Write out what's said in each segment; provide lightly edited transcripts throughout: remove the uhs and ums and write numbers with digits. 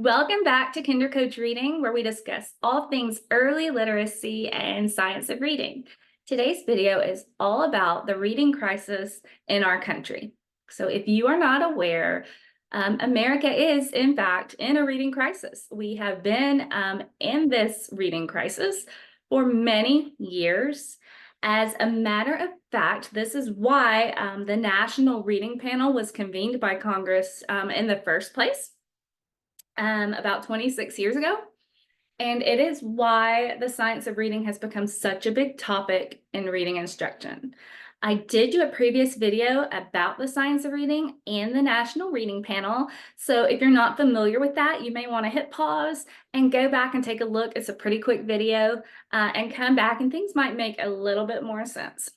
Welcome back to Kinder Coach Reading, where we discuss all things early literacy and science of reading. Today's video is all about the reading crisis in our country. So if you are not aware, America is, in fact, in a reading crisis. We have been in this reading crisis for many years. As a matter of fact, this is why the National Reading Panel was convened by Congress in the first place. About 26 years ago. And it is why the science of reading has become such a big topic in reading instruction. I did do a previous video about the science of reading and the National Reading Panel. So if you're not familiar with that, you may want to hit pause and go back and take a look. It's a pretty quick video and come back and things might make a little bit more sense.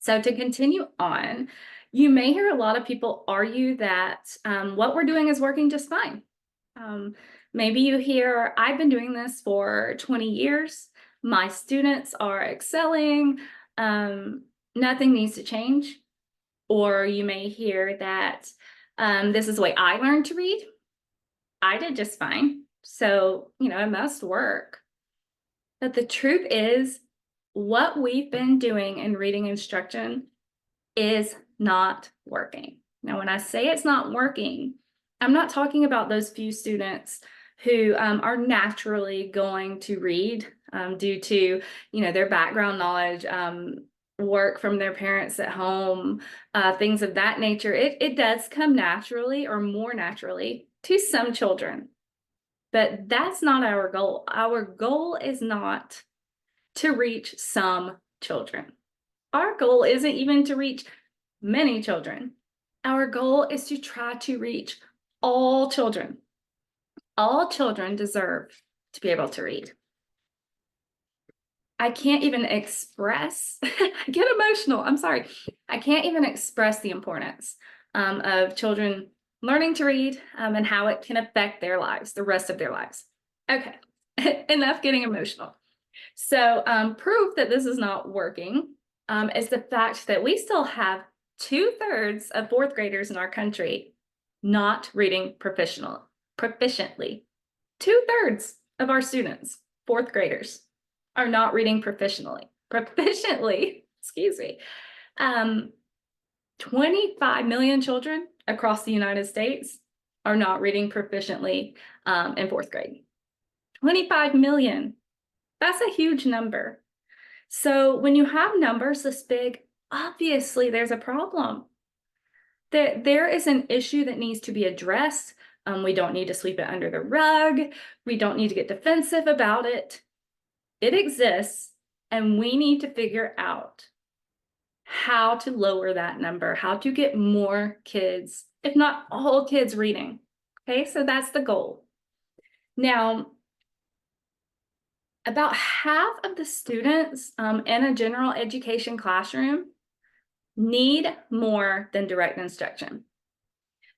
So to continue on, you may hear a lot of people argue that what we're doing is working just fine. Maybe you hear, I've been doing this for 20 years. My students are excelling. Nothing needs to change. Or you may hear that this is the way I learned to read. I did just fine. So, it must work. But the truth is, what we've been doing in reading instruction is not working. Now, when I say it's not working, I'm not talking about those few students who are naturally going to read due to, their background knowledge, work from their parents at home, things of that nature. It does come naturally or more naturally to some children, but that's not our goal. Our goal is not to reach some children. Our goal isn't even to reach many children. Our goal is to try to reach all children. All children deserve to be able to read. I can't even express, I get emotional, I'm sorry. I can't even express the importance of children learning to read and how it can affect their lives, the rest of their lives. Okay, enough getting emotional. So proof that this is not working is the fact that we still have 2/3 of fourth graders in our country not reading proficiently. 2/3 of our students, fourth graders, are not reading proficiently, excuse me. 25 million children across the United States are not reading proficiently in fourth grade. 25 million, that's a huge number. So when you have numbers this big, obviously there's a problem. There is an issue that needs to be addressed. We don't need to sweep it under the rug. We don't need to get defensive about it. It exists, and we need to figure out how to lower that number, how to get more kids, if not all kids, reading. Okay, so that's the goal. Now, about half of the students in a general education classroom need more than direct instruction.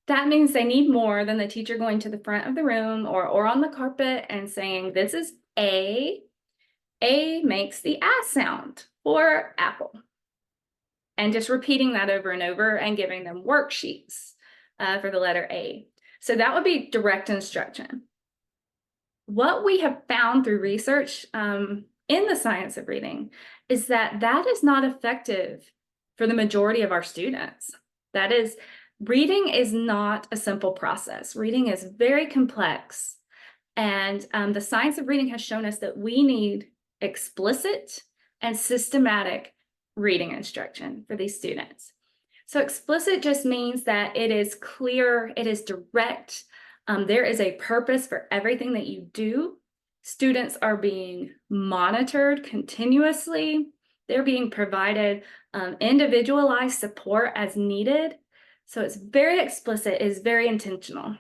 That means they need more than the teacher going to the front of the room or on the carpet and saying, this is A. A makes the A sound for apple. And just repeating that over and over and giving them worksheets for the letter A. So that would be direct instruction. What we have found through research in the science of reading is that that is not effective for the majority of our students. That is, reading is not a simple process. Reading is very complex. And the science of reading has shown us that we need explicit and systematic reading instruction for these students. So explicit just means that it is clear, it is direct, there is a purpose for everything that you do. Students are being monitored continuously. They're being provided individualized support as needed. So it's very explicit, is very intentional.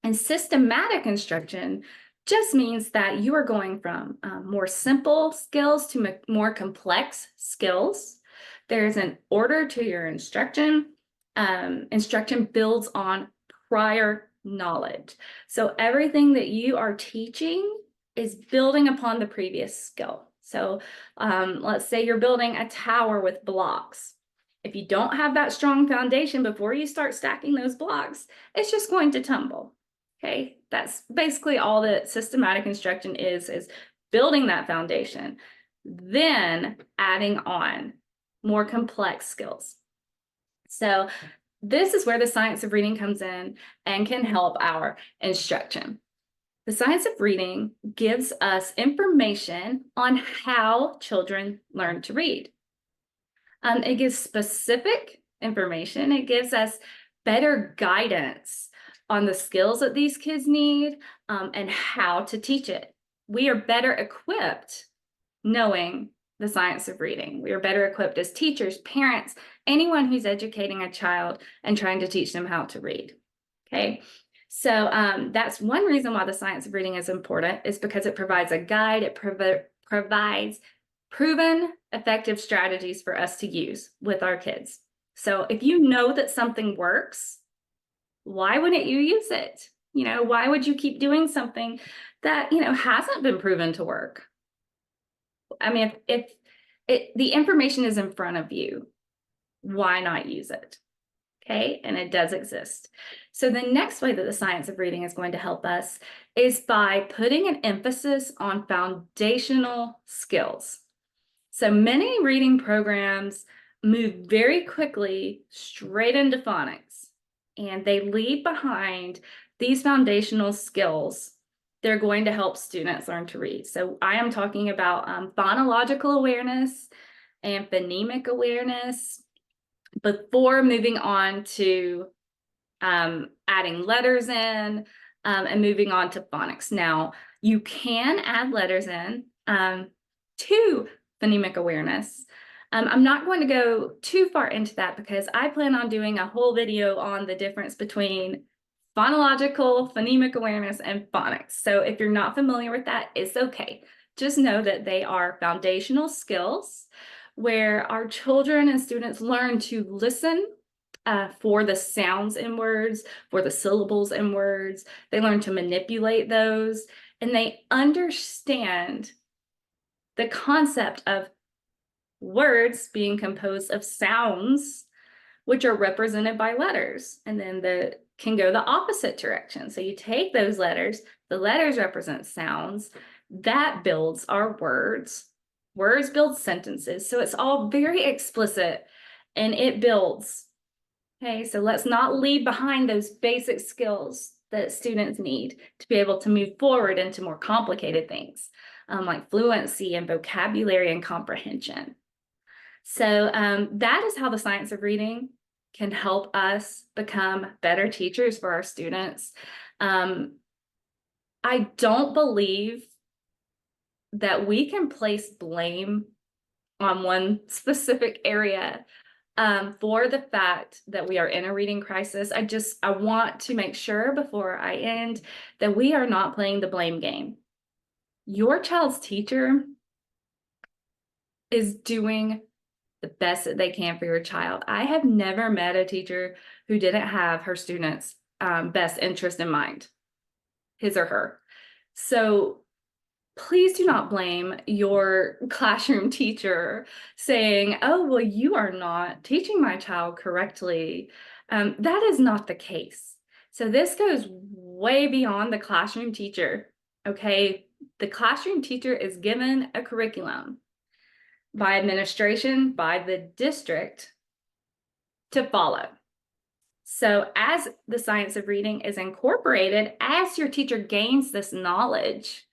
And systematic instruction just means that you are going from more simple skills to more complex skills. There's an order to your instruction. Instruction builds on prior knowledge. So everything that you are teaching is building upon the previous skill. So let's say you're building a tower with blocks. If you don't have that strong foundation before you start stacking those blocks, it's just going to tumble. Okay, that's basically all that systematic instruction is building that foundation, then adding on more complex skills. So this is where the science of reading comes in and can help our instruction. The science of reading gives us information on how children learn to read. It gives specific information. It gives us better guidance on the skills that these kids need and how to teach it. We are better equipped knowing the science of reading. We are better equipped as teachers, parents, anyone who's educating a child and trying to teach them how to read. Okay, so that's one reason why the science of reading is important, is because it provides a guide. It provides proven effective strategies for us to use with our kids. So if you know that something works, why wouldn't you use it? You know, why would you keep doing something that, you know, hasn't been proven to work? I mean, if the information is in front of you, why not use it? Okay, and it does exist. So the next way that the science of reading is going to help us is by putting an emphasis on foundational skills. So many reading programs move very quickly straight into phonics, and they leave behind these foundational skills. They're going to help students learn to read. So I am talking about phonological awareness and phonemic awareness before moving on to adding letters in and moving on to phonics. Now, you can add letters in to phonemic awareness. I'm not going to go too far into that because I plan on doing a whole video on the difference between phonological, phonemic awareness, and phonics. So if you're not familiar with that, it's okay. Just know that they are foundational skills where our children and students learn to listen for the sounds in words, for the syllables in words. They learn to manipulate those, and they understand the concept of words being composed of sounds, which are represented by letters, and then can go the opposite direction. So you take those letters, the letters represent sounds, that builds our words. Words build sentences. So it's all very explicit and it builds. Okay, so let's not leave behind those basic skills that students need to be able to move forward into more complicated things like fluency and vocabulary and comprehension. So that is how the science of reading can help us become better teachers for our students. I don't believe that we can place blame on one specific area for the fact that we are in a reading crisis. I want to make sure before I end that we are not playing the blame game. Your child's teacher is doing the best that they can for your child. I have never met a teacher who didn't have her students' best interest in mind, his or her. So please do not blame your classroom teacher saying, oh, well, you are not teaching my child correctly. That is not the case. So this goes way beyond the classroom teacher, okay? The classroom teacher is given a curriculum by administration, by the district to follow. So as the science of reading is incorporated, as your teacher gains this knowledge,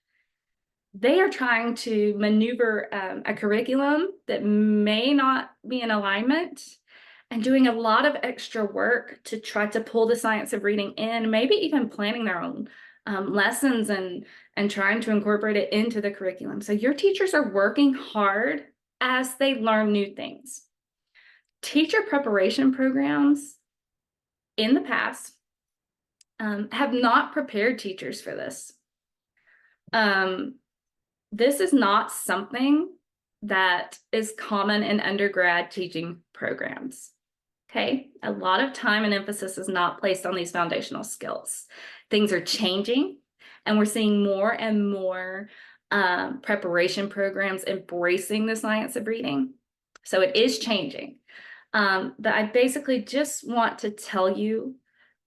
they are trying to maneuver a curriculum that may not be in alignment and doing a lot of extra work to try to pull the science of reading in, maybe even planning their own lessons and trying to incorporate it into the curriculum. So your teachers are working hard as they learn new things. Teacher preparation programs in the past have not prepared teachers for this. This is not something that is common in undergrad teaching programs. Okay, a lot of time and emphasis is not placed on these foundational skills. Things are changing, and we're seeing more and more preparation programs embracing the science of reading. So it is changing. But I basically just want to tell you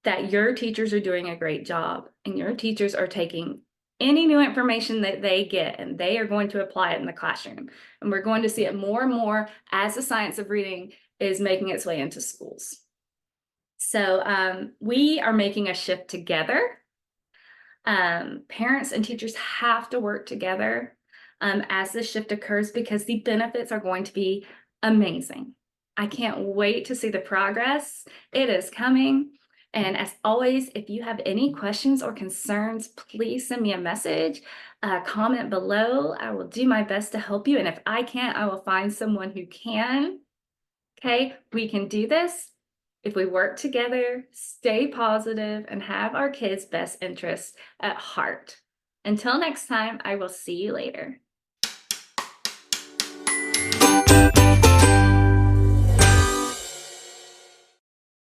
that your teachers are doing a great job and your teachers are taking any new information that they get and they are going to apply it in the classroom. And we're going to see it more and more as the science of reading is making its way into schools. So we are making a shift together. Parents and teachers have to work together as this shift occurs because the benefits are going to be amazing. I can't wait to see the progress. It is coming. And as always, if you have any questions or concerns, please send me a message, comment below. I will do my best to help you. And if I can't, I will find someone who can. Okay, we can do this if we work together, stay positive, and have our kids' best interests at heart. Until next time, I will see you later.